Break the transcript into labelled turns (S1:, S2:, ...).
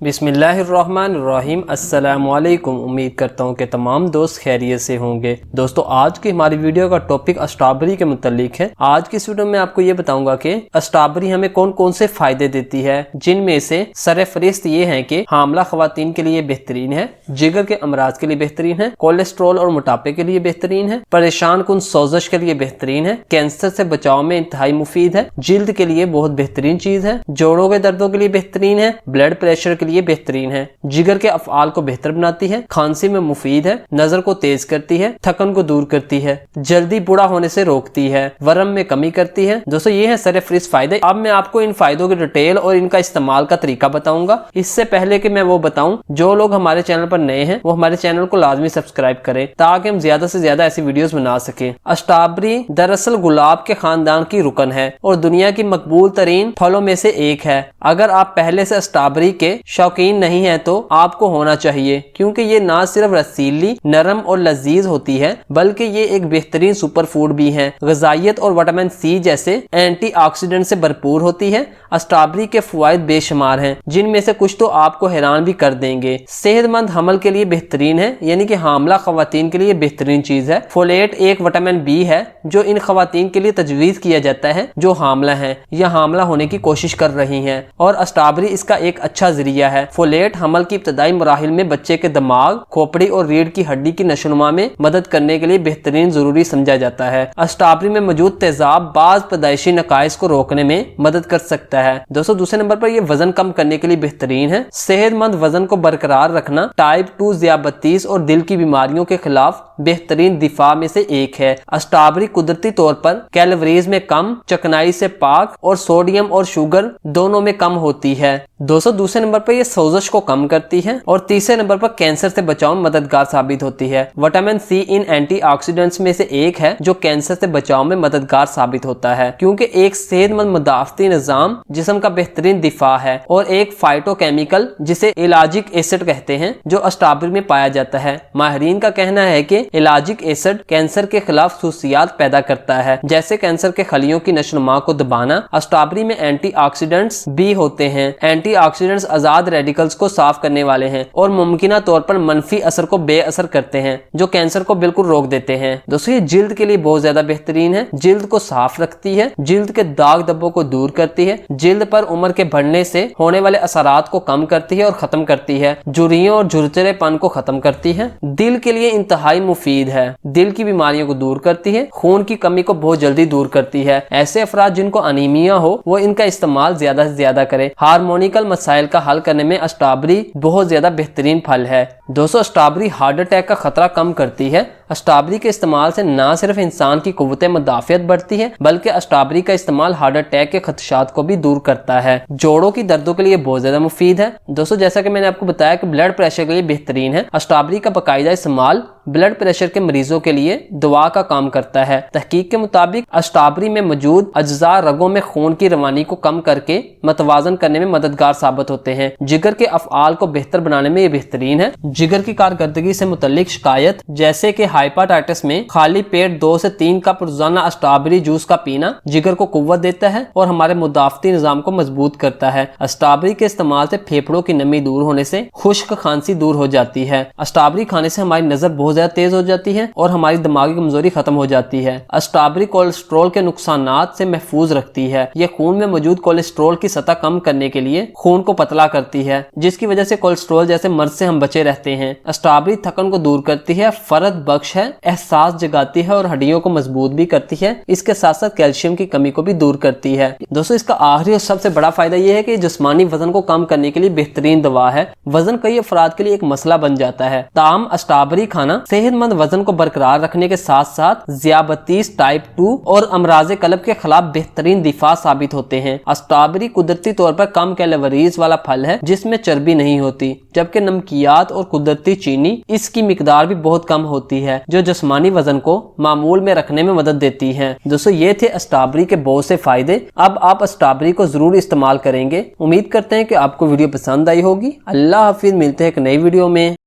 S1: बिस्मिल्लाहिर्रहमानिर्रहीम। अस्सलाम वालेकुम। उम्मीद करता हूँ कि तमाम दोस्त खैरियत से होंगे। दोस्तों, आज की हमारी वीडियो का टॉपिक स्ट्रॉबेरी के मुतालिक है। आज की इस वीडियो में आपको ये बताऊंगा कि स्ट्रॉबेरी हमें कौन कौन से फायदे देती है, जिनमें से सरफहरिस्त ये हैं कि हामला खवातीन के लिए बेहतरीन है, जिगर के अमराज के लिए बेहतरीन है, कोलेस्ट्रॉल और मोटापे के लिए बेहतरीन है, परेशान कुन सोजश के लिए बेहतरीन है, कैंसर से बचाव में इंतहाई मुफीद है, जिल्द के लिए बहुत बेहतरीन चीज है, जोड़ों के दर्दों के लिए बेहतरीन है, ब्लड प्रेशर के लिए बेहतरीन है, जिगर के अफआल को बेहतर बनाती है, खांसी में मुफीद है, नजर को तेज करती है, थकन को दूर करती है, जल्दी बूढ़ा होने से रोकती है, वरम में कमी करती है। दोस्तों, ये है सरफहरिस्त फायदे। अब मैं आपको इन फायदों की डिटेल और इनका इस्तेमाल का तरीका बताऊंगा। इससे पहले कि मैं वो बताऊं, जो लोग हमारे चैनल पर नए हैं वो हमारे चैनल को लाजमी सब्सक्राइब करें ताकि हम ज्यादा से ज्यादा ऐसी वीडियोस बना सकें। स्ट्रॉबेरी दरअसल गुलाब के खानदान की रुकन है और दुनिया की मकबूल तरीन फलों में से एक है। अगर आप पहले से स्ट्रॉबेरी के शौकीन नहीं है तो आपको होना चाहिए, क्योंकि ये ना सिर्फ रसीली, नरम और लजीज होती है, बल्कि ये एक बेहतरीन सुपर फूड भी है। ग़िज़ाइयत और विटामिन सी जैसे एंटीऑक्सीडेंट से भरपूर होती है। स्ट्रॉबेरी के फवाइद बेशुमार हैं, जिनमें से कुछ तो आपको हैरान भी कर देंगे। सेहतमंद हमल के लिए बेहतरीन है, यानी कि हामला खवातीन के लिए बेहतरीन चीज है। फोलेट एक विटामिन बी है जो इन खवातीन के लिए तजवीज किया जाता है जो हामला है या हामला होने की कोशिश कर रही हैं, और स्ट्रॉबेरी इसका एक अच्छा जरिया है। फोलेट हमल की इब्तदाई मराहिल में बच्चे के दिमाग, खोपड़ी और रीढ़ की हड्डी की नशोनुमा में मदद करने के लिए बेहतरीन जरूरी समझा जाता है। स्ट्रॉबेरी में मौजूद तेजाब बाज पैदाइशी नकाइस को रोकने में मदद कर सकता है। दोस्तों, दूसरे नंबर पर यह वजन कम करने के लिए बेहतरीन है। सेहतमंद वजन को बरकरार रखना टाइप 2 ज़ियाबतीस और दिल की बीमारियों के खिलाफ बेहतरीन दिफा में से एक है। स्ट्रॉबेरी कुदरती तौर पर कैलोरीज में कम, चिकनाई से पाक और सोडियम और शुगर दोनों में कम होती है। दोस्तों, दूसरे नंबर पर यह सोजश को कम करती है और तीसरे नंबर पर कैंसर से बचाव में मददगार साबित होती है। विटामिन सी इन एंटीऑक्सीडेंट्स में से एक है जो कैंसर से बचाव में मददगार साबित होता है, क्योंकि एक सेहतमंद मुदाफती निजाम जिस्म का बेहतरीन दिफा है, और एक फाइटोकेमिकल जिसे इलाजिक एसिड कहते हैं जो स्ट्रॉबेरी में पाया जाता है। माहिरीन का कहना है कि इलाजिक एसिड कैंसर के खिलाफ खसूसियात पैदा करता है, जैसे कैंसर के खलियों की नशोनुमा को दबाना। स्ट्रॉबेरी में एंटीऑक्सीडेंट्स भी होते हैं। एंटीऑक्सीडेंट्स आजाद रेडिकल्स को साफ करने वाले हैं और मुमकिना तौर पर मनफी असर को बेअसर करते हैं, जो कैंसर को बिल्कुल रोक देते हैं। दोस्तों, ये जिल्द के लिए बहुत ज्यादा बेहतरीन है। जिल्द को साफ रखती है, जिल्द के दाग धब्बों को दूर करती है, जिल्द पर उम्र के बढ़ने से होने वाले असरात को कम करती है और खत्म करती है, झुर्रियों और झुरझुरेपन को खत्म करती है। दिल के लिए इंतहाई मुफीद है, दिल की बीमारियों को दूर करती है, खून की कमी को बहुत जल्दी दूर करती है। ऐसे अफराद जिनको अनीमिया हो वो इनका इस्तेमाल ज्यादा से ज्यादा करें। हार्मोनिकल मसाइल का हल करने में स्ट्रॉबेरी बहुत ज्यादा बेहतरीन फल है। दोस्तों, स्ट्रॉबेरी हार्ट अटैक का खतरा कम करती है। स्ट्रॉबेरी के इस्तेमाल से न सिर्फ इंसान की कुव्वत मुदाफियत बढ़ती है, बल्कि स्ट्रॉबेरी का इस्तेमाल हार्ट अटैक के खदशात को भी दूर करता है। जोड़ों की दर्दों के लिए बहुत ज्यादा मुफीद है। दोस्तों, जैसा कि मैंने आपको बताया कि ब्लड प्रेशर के लिए बेहतरीन है। स्ट्रॉबेरी का बाकायदा इस्तेमाल ब्लड प्रेशर के मरीजों के लिए दवा का काम करता है। तहकीक के मुताबिक स्ट्रॉबेरी में मौजूद अज्जा रगों में खून की रवानी को कम करके मतवाजन करने में मददगार साबित होते हैं। जिगर के अफआल को बेहतर बनाने में ये बेहतरीन है। जिगर की कारकर्दगी से मुतल्लिक शिकायत, जैसे कि हाइपाटाइटिस में खाली पेट 2 से 3 कप रोजाना स्ट्रॉबेरी जूस का पीना जिगर को कुव्वत देता है और हमारे मुदाफती निजाम को मजबूत करता है। स्ट्रॉबेरी के इस्तेमाल से फेफड़ों की नमी दूर होने से खुश्क खांसी दूर हो जाती है। स्ट्रॉबेरी खाने से हमारी नजर बहुत ज्यादा तेज हो जाती है और हमारी दिमागी कमजोरी खत्म हो जाती है। स्ट्रॉबेरी कोलेस्ट्रॉल के नुकसानात से महफूज रखती है। ये खून में मौजूद कोलेस्ट्रॉल की सतह कम करने के लिए खून को पतला करती है, जिसकी वजह से कोलेस्ट्रॉल जैसे मर्ज से हम बचे रहते हैं। स्ट्रॉबेरी थकन को दूर करती है, फरद बख्श है, एहसास जगाती है और हड्डियों को मजबूत भी करती है। इसके साथ साथ कैल्शियम की कमी को भी दूर करती है। दोस्तों, इसका आखिरी और सबसे बड़ा फायदा यह है कि जिस्मानी वजन को कम करने के लिए बेहतरीन दवा है। वजन कई अफराद के लिए एक मसला बन जाता है, ताहम स्ट्रॉबेरी खाना सेहतमंद वजन को बरकरार रखने के साथ साथ ज़ियाबतीस टाइप 2 और अमराज कल्ब के खिलाफ बेहतरीन दिफा साबित होते हैं। स्ट्रॉबेरी कुदरती तौर पर कम कैलोरीज वाला फल है जिसमें चर्बी नहीं होती, जबकि नमकियात और कुदरती चीनी इसकी मिकदार भी बहुत कम होती है, जो जिस्मानी वजन को मामूल में रखने में मदद देती है। दोस्तों, ये थे स्ट्रॉबेरी के बहुत से फायदे। अब आप स्ट्रॉबेरी को जरूर इस्तेमाल करेंगे। उम्मीद करते हैं कि आपको वीडियो पसंद आई होगी। अल्लाह हाफिज, मिलते हैं एक नई वीडियो में।